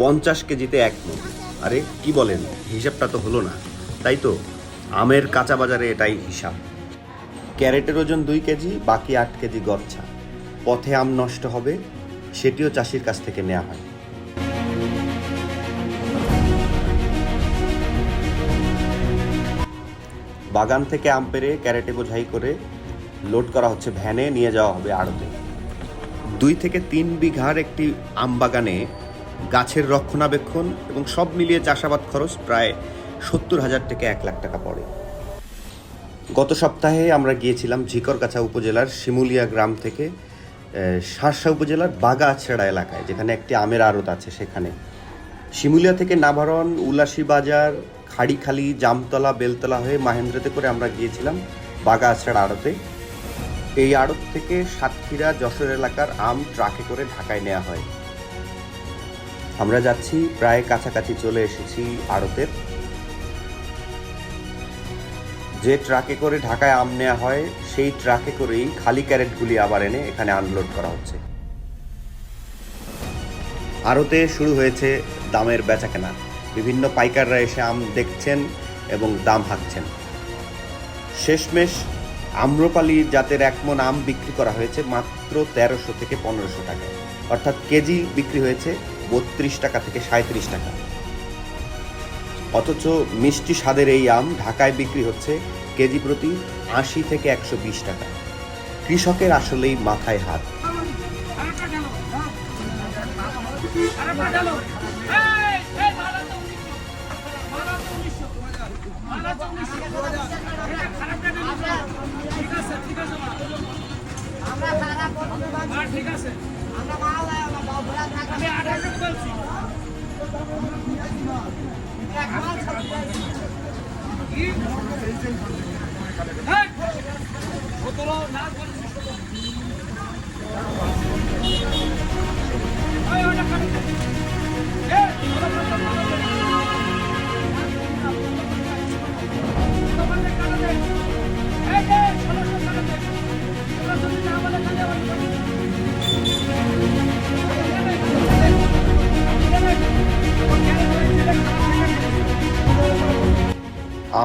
50 কেজিতে 1 মণ। আরে কি বলেন, হিসাবটা তো হলো না, তাই তো? আমের কাঁচা বাজারে এটাই হিসাব। ক্যারেটের ওজন 2 কেজি, বাকি 8 কেজি গচ্ছা। পথে আম নষ্ট হবে, সেটিও চাষির কাছ থেকে নেওয়া হয়। বাগান থেকে আম পেড়ে ক্যারেটে বোঝাই করে লোড করা হচ্ছে ভ্যানে, নিয়ে যাওয়া হবে আড়তে। 2 থেকে 3 বিঘার একটি আম বাগানে গাছের রক্ষণাবেক্ষণ এবং সব মিলিয়ে চাষাবাদ খরচ প্রায় 70,000 থেকে 1 লাখ টাকা পড়ে। গত সপ্তাহে আমরা গিয়েছিলাম ঝিকরগাছা উপজেলার শিমুলিয়া গ্রাম থেকে শার্শা উপজেলার বাগাছড়া এলাকায়, যেখানে একটি আমের আড়ত আছে। সেখানে শিমুলিয়া থেকে নাভারণ, উলাসী বাজার, খাড়িখালি, জামতলা, বেলতলা হয়ে মাহেন্দ্রতে করে আমরা গিয়েছিলাম বাগাছড়া আড়তে। এই আড়ত থেকে সাতক্ষীরা, যশোর এলাকার আম ট্রাকে করে ঢাকায় নেওয়া হয়। আমরা যাচ্ছি, প্রায় কাছাকাছি চলে এসেছি আড়তের। যে ট্রাকে করে ঢাকায় আম নেওয়া হয়, সেই ট্রাকে করেই খালি ক্যারেটগুলি আবার এনে এখানে আনলোড করা হচ্ছে। আড়তে শুরু হয়েছে দামের বেচাকেনা। বিভিন্ন পাইকাররা এসে আম দেখছেন এবং দাম হাঁকছেন। শেষমেশ আম্রপালি জাতের 1 মণ আম বিক্রি করা হয়েছে মাত্র 1300 থেকে 1500 টাকায়, অর্থাৎ কেজি বিক্রি হয়েছে 32 টাকা থেকে 37 টাকা। অথচ মিষ্টি স্বাদের এই আম ঢাকায় বিক্রি হচ্ছে কেজি প্রতি 80 থেকে 120 টাকা। কৃষকের আসলেই মাথায় হাত।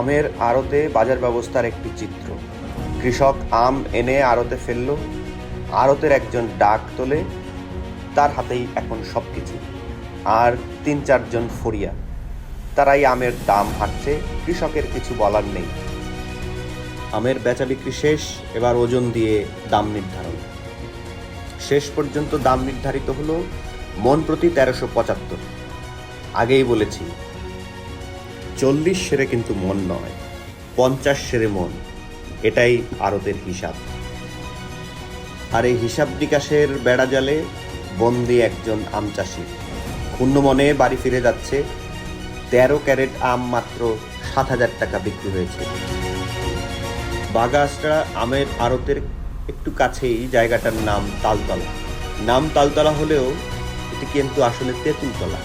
আমের আড়তে বাজার ব্যবস্থার একটি চিত্র। কৃষক আম এনে আড়তে ফেলল, আড়তের একজন ডাক তোলে, তার হাতেই এখন সব কিছু। আর 3-4 জন ফড়িয়া, তারাই আমের দাম হাঁকছে, কৃষকের কিছু বলার নেই। আমের বেচা বিক্রি শেষ, এবার ওজন দিয়ে দাম নির্ধারণ। শেষ পর্যন্ত দাম নির্ধারিত হলো মণ প্রতি 1375। আগেই বলেছি, 40 সেরে কিন্তু মণ নয়, 50 সেরে মণ। এটাই আড়তের হিসাব। আর এই হিসাব নিকাশের বেড়াজালে বন্দি একজন আম চাষি। ক্ষুণ্ণ মনে বাড়ি ফিরে যাচ্ছে। 13 ক্যারেট আম মাত্র 7,000 টাকা বিক্রি হয়েছে। বাগাছড়া আমের আড়তের একটু কাছেই জায়গাটার নাম তালতলা। নাম তালতলা হলেও এটি কিন্তু আসলে তেঁতুলতলা।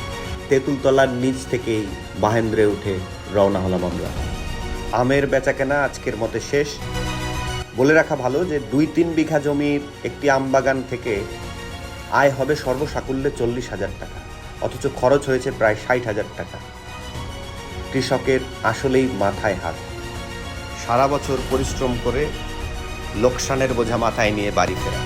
তেঁতুলতলার নিচ থেকেই মাহেন্দ্রে উঠে রওনা হলাম আমরা। আমের বেচাকেনা আজকের মতে শেষ। বলে রাখা ভালো যে 2-3 বিঘা জমির একটি আম বাগান থেকে আয় হবে সর্বসাকুল্যে 40,000 টাকা, অথচ খরচ হয়েছে প্রায় 60,000 টাকা। কৃষকের আসলেই মাথায় হাত। সারা বছর পরিশ্রম করে লোকসানের বোঝা মাথায় নিয়ে বাড়ি ফেরা।